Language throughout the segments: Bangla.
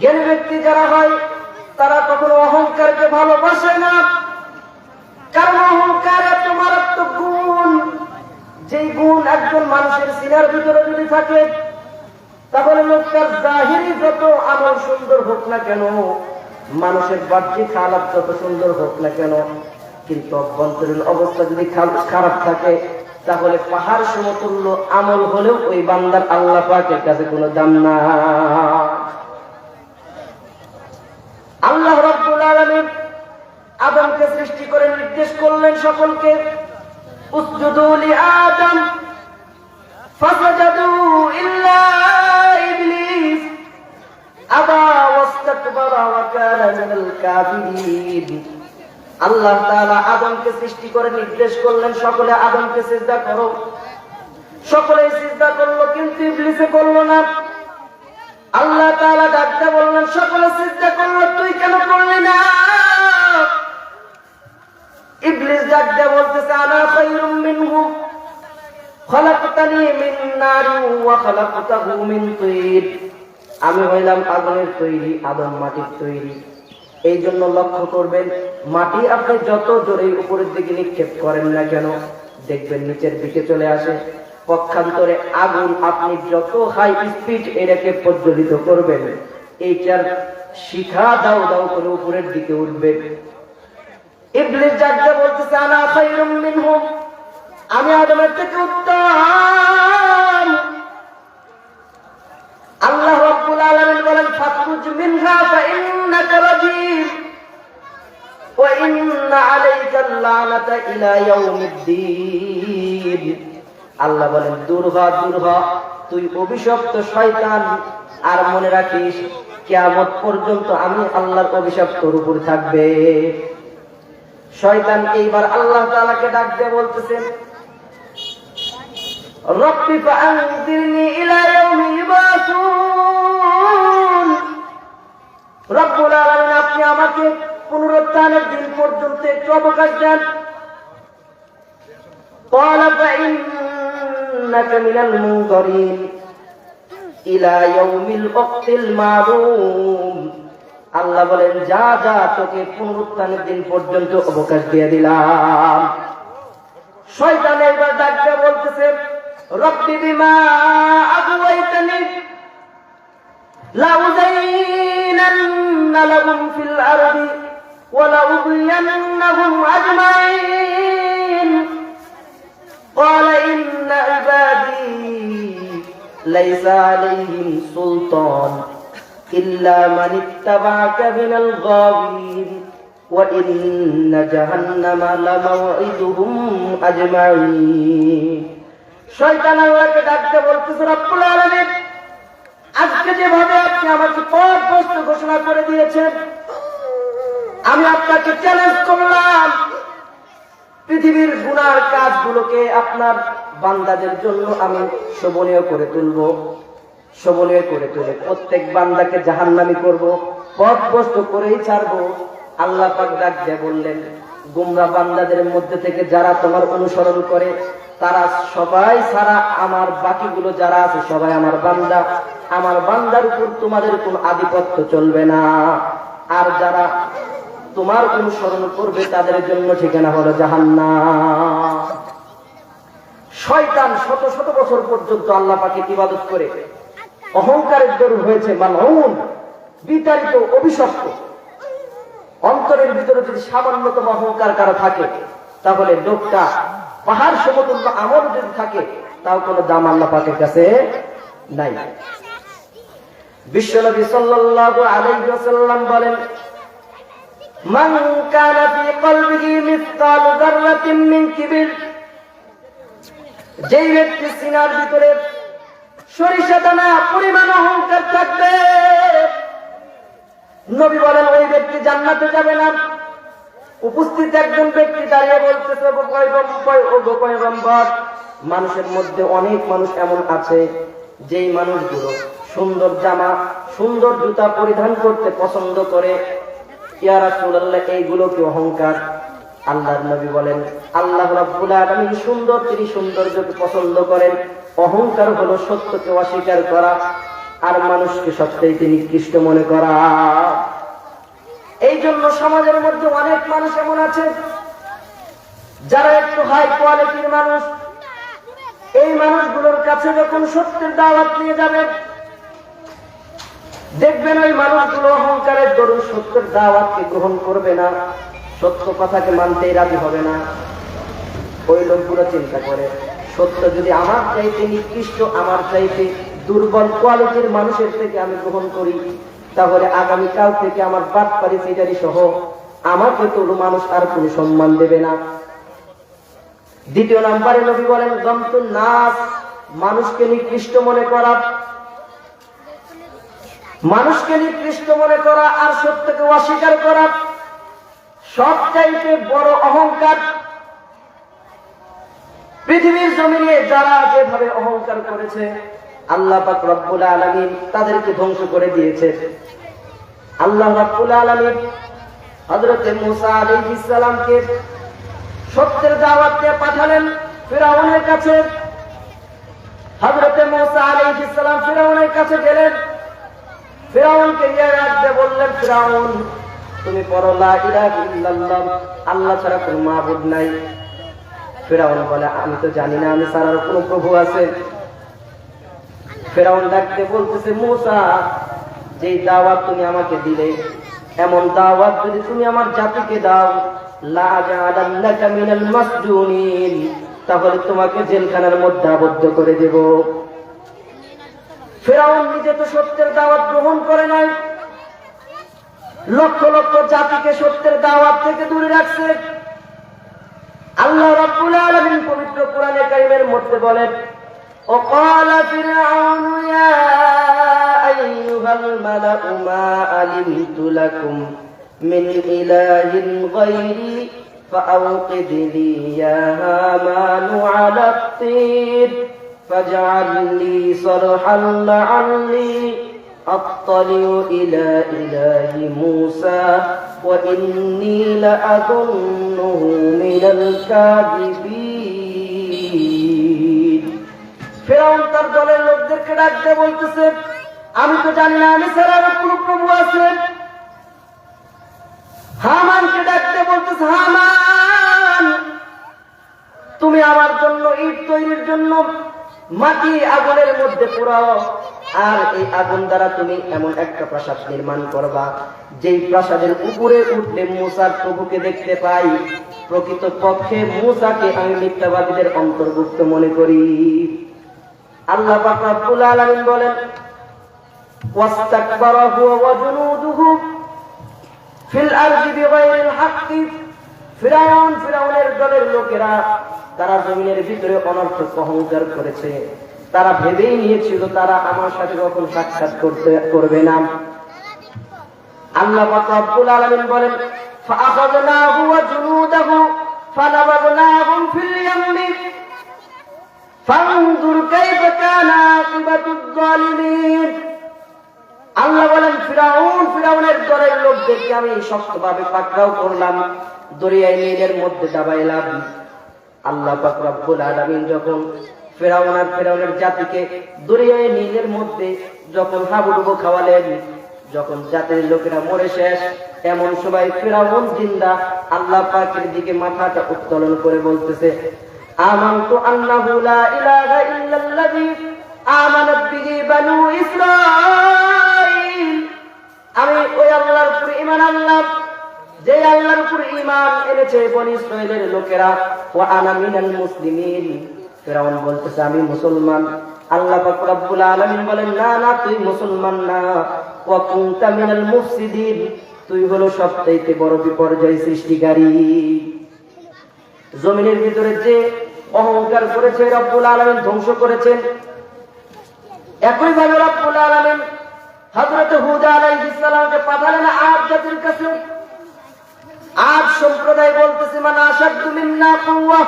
জ্ঞানী ব্যক্তি যারা হয় তারা কখনো অহংকারকে ভালোবাসে না, কারণ অহংকার এত মারাত্মক গুণ, যেই গুণ একজন মানুষের সিনার ভিতরে যদি থাকে তাহলে লোকটার জাহিরি যত আমল সুন্দর হোক না কেন, মানুষের বাহ্যিক হালাত যত সুন্দর হোক না কেন, কিন্তু অভ্যন্তরীণ অবস্থা যদি খারাপ থাকে তাহলে পাহাড় সমতুল্য আমল হলেও ওই বান্দার আল্লাহ পাকের কাছে কোনো দাম না। আল্লাহ রাব্বুল আলামিন আদমকে সৃষ্টি করে নির্দেশ করলেন সকলকে, উসজুদু লিআদম ফাসাজাদু ইল্লা ইবলিস আবা ওয়াস্তাকবারা ওয়া কানা মিনাল কাফিরিন। আল্লাহ তাআলা আদমকে সৃষ্টি করে নির্দেশ করলেন সকলে আদমকে সিজদা করো, সকলেই সিজদা করলো, কিন্তু ইবলিসে করলো না। আল্লাহ তাআলা ডাকতে বললেন সকলে সিজদা করলো, তুই কেন করলি না? ইবলিস ডাকতে বলতেছে আনা খায়রুম মিনহু খলাকতানি মিন নারিন ওয়া খলাকতাহু মিন তিন। আমি হইলাম আগুনের তৈরি, আদম মাটির তৈরি। এই জন্য লক্ষ্য করবেন, মাটি আপনি যত জোরে উপরের দিকে নিক্ষেপ করেন না কেন দেখবেন নিচের দিকে চলে আসে। পক্ষান্তরে আগুন আপনি যত হাই স্পিড এটাকে প্রজ্বলিত করবেন, এইটার শিখা দাও দাও করে উপরের দিকে উঠবে। ইবলিস জাগতে বলতেছে আনা খায়রুম মিনহু, আমি আদমের থেকে উত্তম। আল্লাহ রাব্বুল আলামিন বলেন ফাখরুজ মিনহা ফাইন্নাকা রাজীম ওয়া ইন্না আলাইকাল লানাতা ইলা ইয়াউমিদ্দিন। আল্লাহ বলেন দূর হ, দূর হ, তুই অভিশপ্ত শয়তান। আর মনে রাখিস কিয়ামত পর্যন্ত আমি আল্লাহর অভিশাপ তোর উপর থাকবে। শয়তান এইবার আল্লাহ তাআলাকে ডাক দিয়ে বলতেছেন রব্বি ফাআনযিরনি ইলা ইয়াউমি ইউবাসুন। রব্বুল আলামিন আপনি আমাকে পুনরুত্থানের দিন পর্যন্ত একটু অবকাশ দেন। ক্বালা ফাইন্নাকা মিনাল মুনযারিন ইলা ইয়াউমিল ওয়াক্তিল মা'লুম। আল্লাহ বলেন যা যা, তোকে পুনরুত্থানের দিন পর্যন্ত অবকাশ দিয়ে দিলাম। শয়তান এবার ডাকতে বলতেছে রব্বি বিমা আগওয়াইতানি লাউযাইনান্না লাহুম ফিল আরদি ওয়া লাউযিয়ান্নাহুম আজমাইন। ক্বালা ইন্না ইবাদি লাইসা আলাইহিম সুলতান ইল্লা মান ইত্তাবা'আকা মিনাল গাবিন ওয়া ইন্না জাহান্নামা লামাওঈদুহুম আজমাইন। শয়তান আল্লাহকে ডাকতে বলতেছে রব্বুল আলামিন, আজকে যেভাবে আপনি আমাকে পথভ্রষ্ট ঘোষণা করে দিয়েছেন, আমি আপনাকে চ্যালেঞ্জ করলাম পৃথিবীর গুনার কাজগুলোকে আপনার বান্দাদের জন্য আমি শোভনীয় করে তুলব, শোভনীয় করে তুলে প্রত্যেক বান্দাকে জাহান্নামী করব, পথভ্রষ্ট করেই ছাড়বো। আল্লাহ পাক ডাক দিয়ে বললেন গোমরা বান্দাদের মধ্যে থেকে যারা তোমার অনুসরণ করে তারা সবাই ছাড়া আমার বাকিগুলো যারা আছে সবাই আমার বান্দা। আমার বান্দার উপর তোমাদের কোন আধিপত্য চলবে না। আর যারা তোমার অনুসরণ করবে তাদের জন্য ঠিকানা হলো জাহান্নাম। শয়তান শত শত বছর পর্যন্ত আল্লাহ পাকের ইবাদত করে অহংকারের দরুন হয়েছে মালউন, বিতাড়িত, অভিশপ্ত। অন্তরের ভিতরে যদি সামান্যতম অহংকার কারো থাকে তাহলে লোকটা পাহাড় সমতুল্য আমল যদি থাকে তাও কোনো দাম আল্লাহ পাকের কাছে নাই। বিশ্বনবী সাল্লাল্লাহু আলাইহি ওয়াসাল্লাম বলেন মান কানা ফি কলবিহি মিসকালু যাররাতিন মিন কিবির, যেই ব্যক্তির সিনার ভিতরে সরিষা দানা পরিমাণ অহংকার থাকবে, নবী বলেন ওই ব্যক্তি জান্নাতে যাবে না। উপস্থিত একজন ব্যক্তি দাঁড়িয়ে বলতেছে ওগো পয়গম্বর, মানুষের মধ্যে অনেক মানুষ এমন আছে যেই মানুষগুলো সুন্দর জামা সুন্দর জুতা পরিধান করতে পছন্দ করে, ইয়া রাসূলুল্লাহ এইগুলো কি অহংকার? আল্লাহর নবী বলেন আল্লাহ রাব্বুল আলামিন সুন্দর, তিনি সৌন্দর্যকে পছন্দ করেন। অহংকার হলো সত্যকে অস্বীকার করা, আর মানুষকে সবচেয়ে নিকৃষ্ট মনে করা। এই জন্য সমাজের মধ্যে অনেক মানুষ এমন আছে যারা একটু হাই কোয়ালিটির মানুষ, এই মানুষগুলোর কাছে যখন সত্যের দাওয়াত নিয়ে যাবেন, দেখবেন ওই মানুষগুলো অহংকারের দরুন সত্যের দাওয়াতকে গ্রহণ করবে না, সত্য কথাকে মানতেই রাজি হবে না। ওই লোকগুলো চিন্তা করে, সত্য যদি আমার চাইতে নিকৃষ্ট, আমার চাইতে দুর্বল কোয়ালিটির মানুষের থেকে আমি গ্রহণ করি, তাহলে আগামীকাল থেকে আমার বাদ পারি সেটারি সহ আমাকে তো মানুষ আর কোনো সম্মান দেবে না। দ্বিতীয় নাম্বারে নবী বলেন গমতুন নাস, মানুষকে নিকৃষ্ট মনে করা। মানুষকে নিকৃষ্ট মনে করা আর সত্যকে অস্বীকার করা সবচাইতে বড় অহংকার। পৃথিবীর জমিনে যারা যেভাবে অহংকার করেছে, আল্লাহ পাক রব্বুল আলামিন তাদেরকে ধ্বংস করে দিয়েছে। আল্লাহ রব্বুল আলামিন হযরত মূসা আলাইহিস সালামকে সত্যের দাওয়াত দিয়ে পাঠালেন ফিরআউনের কাছে। হযরত মূসা আলাইহিস সালাম ফিরআউনের কাছে গেলেন, ফিরআউনকে গিয়ে রাখতে বললেন, ফিরআউন তুমি পড়ো লা ইলাহা ইল্লাল্লাহ, আল্লাহ ছাড়া কোনো মাবুদ নাই। ফিরআউন বলে আমি তো জানি না আমি ছাড়া কোনো প্রভু আছে। ফিরআউন ডাকতে বলতেছে, মূসা যে দাওয়াত তুমি আমাকে দিলে, এমন দাওয়াত যদি তুমি আমার জাতিকে দাও, লা জাআলান্নাকা মিনাল মাসজুনিন, তাহলে তোমাকে জেলখানার মধ্যে আবদ্ধ করে দেব। ফিরআউন নিজে তো সত্যের দাওয়াত গ্রহণ করে নাই, লক্ষ লক্ষ জাতিকে সত্যের দাওয়াত থেকে দূরে রাখছে। আল্লাহ রাব্বুল আলামিন পবিত্র কোরআনে কারীমের মধ্যে বলেন, وقال فرعون يا أيها الملأ ما علمت لكم من إله غيري فأوقد لي يا هامان على الطين فاجعل لي صرحا لعلي أطلع إلى إله موسى وإني لأظنه من الكاذبين। ফিরআউন তার দলের লোকদেরকে ডাকতে বলতেছে, আমি তো জানি না আমি ছাড়া আর কোনো প্রভু আছে। হামানকে ডাকতে বলতেছে, হামান তুমি আমার জন্য ইট তৈরির জন্য মাটি আগুনের মধ্যে পোড়াও, আর এই আগুন দ্বারা তুমি এমন একটা প্রাসাদ নির্মাণ করবা যেই প্রাসাদের উপরে উঠলে মূসার প্রভুকে দেখতে পাই। প্রকৃত পক্ষে মূসাকে আমি মিথ্যাবাদীদের অন্তর্ভুক্ত মনে করি। আল্লাহ পাক রব্বুল আলামিন বলেন, ওয়াস্তাকবারা হুয়া ওয়া জুনুদুহু ফিল আরদি বিগাইরিল হাক্কি। ফিরআউনের দলের লোকেরা তারা জমিনের ভিতরে অনর্থক অহংকার করেছে। তারা ভেবেই নিয়েছিল তারা আমার সাথে কখনো সাক্ষাৎ করবে না। আল্লাহ পাক রব্বুল আলামিন বলেন, ফাআখাযনাহু ওয়া জুনুদাহু ফানাবাযনাহুম ফিল ইয়াম্মি ফানজুর কাইফা কানা আকিবাতুয যালিমিন। আল্লাহ বলেন, ফিরআউনের দলের লোকদেরকে আমি শক্তভাবে পাকড়াও করলাম, দরিয়ায় নীলের মধ্যে দাবাইলাম। আল্লাহ পাক রব্বুল আলামিন যখন ফিরআউনের জাতিকে দরিয়ায় নীলের মধ্যে যখন হাবুডুবু খাওয়ালেন, যখন জাতির লোকেরা মরে শেষ, এমন সময় ফিরআউন জিন্দা আল্লাহ পাকের দিকে মাথাটা উত্তোলন করে বলতেছে, আমানতু আন্নাহু লা ইলাহা ইল্লাল্লাযী আমানাত বিহি বানু ইসরাঈল। আমি ওই আল্লাহর উপর ঈমান আনলাম যে আল্লাহর উপর ঈমান এনেছে বনী ইসরাঈলের লোকেরা। ওয়া আনা মিনাল মুসলিমিন। ফিরআউন বলতেছে আমি মুসলমান। আল্লাহ পাক রব্বুল আলামিন বলেন, না না তুই মুসলমান না, ওয়া কুনতা মিনাল মুফসিদিন, তুই হলো সবচাইতে বড় বিপর্যয় সৃষ্টিকারী। জমিনের ভিতরে যে অহংকার করেছে রব্বুল আলামিন ধ্বংস করেছেন। একই ভাবে রব্বুল আলামিন হযরত হুদ আলাইহিস সালামকে পাঠালেন আদ জাতির কাছে। আদ সম্প্রদায় বলতেছে, মান আশাদ্দু মিন্না কুওয়া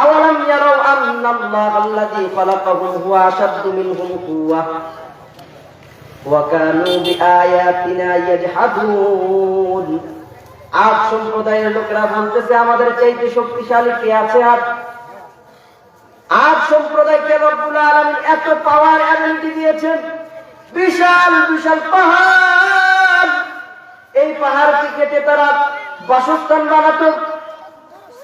আওয়ালাম ইয়ারাউ আন্নাল্লাহা আল্লাযী খালাকাহুম হুয়া আশাদ্দু মিনহুম কুওয়া ওয়া কানু বিআয়াতিনা ইয়াজহাদুন। আদ সম্প্রদায়ের লোকেরা বলতেছে, আমাদের চাইতে শক্তিশালী কে আছে? আর আজ সম্প্রদায়কে রব্বুল আলামিন এত পাওয়ার এবিলিটি দিয়েছেন, বিশাল বিশাল পাহাড়, এই পাহাড়কে কেটে তারা বাসস্থান বানাতো।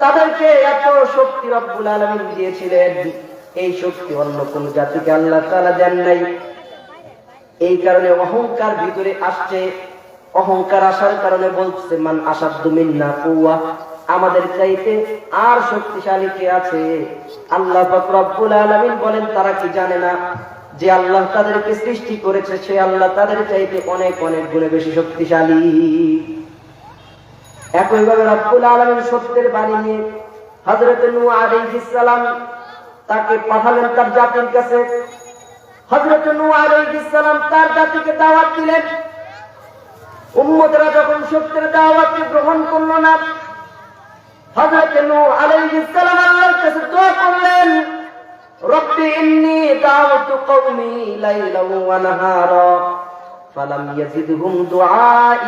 তাদেরকে এত শক্তি রব্বুল আলামিন দিয়েছিলেন, এই শক্তি অন্য কোন জাতিকে আল্লাহ তাআলা দেন নাই। এই কারণে অহংকার ভিতরে আসছে, অহংকার আসার কারণে বলছে মান আসাদ্দু মিন্না কুওয়া, আমাদের চাইতে আর শক্তিশালী কে আছে? আল্লাহ পাক রব্বুল আলামিন বলেন তারা কি জানে না যে আল্লাহ তাদেরকে সৃষ্টি করেছে, সে আল্লাহ তাদের চাইতে অনেক অনেক গুণে বেশি শক্তিশালী। একইভাবে রব্বুল আলামিন সত্যের বাণী নিয়ে হযরত নূহ আলাইহিস সালাম তাকে পাঠালেন তার জাতির কাছে। হযরত নূহ আলাইহিস সালাম তার জাতিকে দাওয়াত দিলেন। উম্মতরা যখন সত্যের দাওয়াতকে গ্রহণ করল না, হযরত নূহ আলাইহিস সালাম আল্লাহর কাছে দোয়া করলেন, রব্বি ইন্নী দাওয়াতু কওমি লাইলান ওয়া নাহারা ফালাম ইয়াজিদহুম দুআই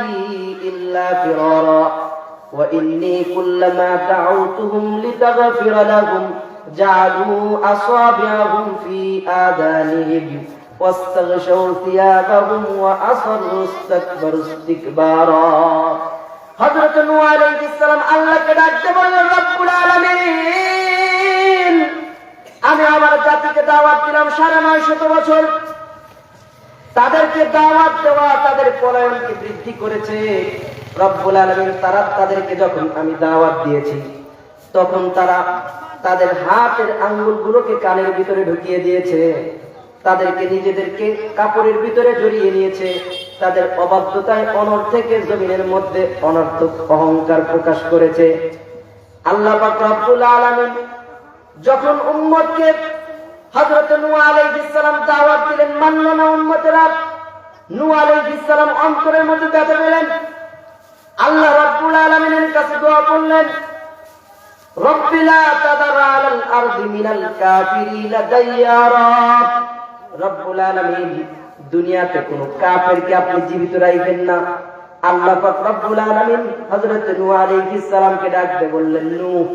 ইল্লা ফিরারা ওয়া ইন্নী কুল্লামা দাউতুহুম লিতাগফিরা লাহুম জাআলু আসাবি'াহুম ফি আযানিহিম ওয়াস্তাগশাউ সিয়াবাহুম ওয়া আসররু ইস্তাকবারু ইস্তিকবারা। হযরত নূহ আলাইহিস সালাম আল্লাহকে ডাকতে বললেন, রব্বুল আলামিন, আমি আমার জাতিকে দাওয়াত দিলাম ৯৫০ বছর, তাদেরকে দাওয়াত দেওয়া তাদের পলায়নকে বৃদ্ধি করেছে। রব্বুল আলামিন তাদেরকে যখন আমি দাওয়াত দিয়েছি, তখন তারা তাদের হাতের আঙ্গুলগুলোকে কানের ভিতরে ঢুকিয়ে দিয়েছে, তাদেরকে নিজেদেরকে কাপড়ের ভিতরে জড়িয়ে নিয়েছে, তাদের অবাধ্যতায় অনর্থকে জমিনের মধ্যে অনর্থক অহংকার প্রকাশ করেছে। আল্লাহ পাক রব্বুল আলামিন যখন উম্মতকে হযরত নূহ আলাইহিস সালাম দাওয়াত দিলেন, মানল না উম্মতেরা। নূহ আলাইহিস সালাম অন্তরের মধ্যে ব্যথা পেলেন, আল্লাহ রাব্বুল আলামিনের কাছে দোয়া করলেন, রব্বি লা তাদার আলাল আরদি মিনাল কাফিরিনা দাইয়ারা। রব্বুল আলামিন, দুনিয়াতে কোন কাফেরকে আপনি জীবিত রাখবেন না। আল্লাহ পাক রব্বুল আলামিন হযরত নূহ আলাইহিস সালামকে ডাকতে বললেন, নূহ,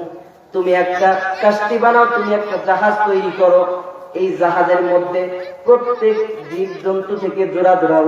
তুমি একটা কাশতি বানাও, তুমি একটা জাহাজ তৈরি করো, এই জাহাজের মধ্যে প্রত্যেক জীবজন্তু থেকে জোড়া জোড়া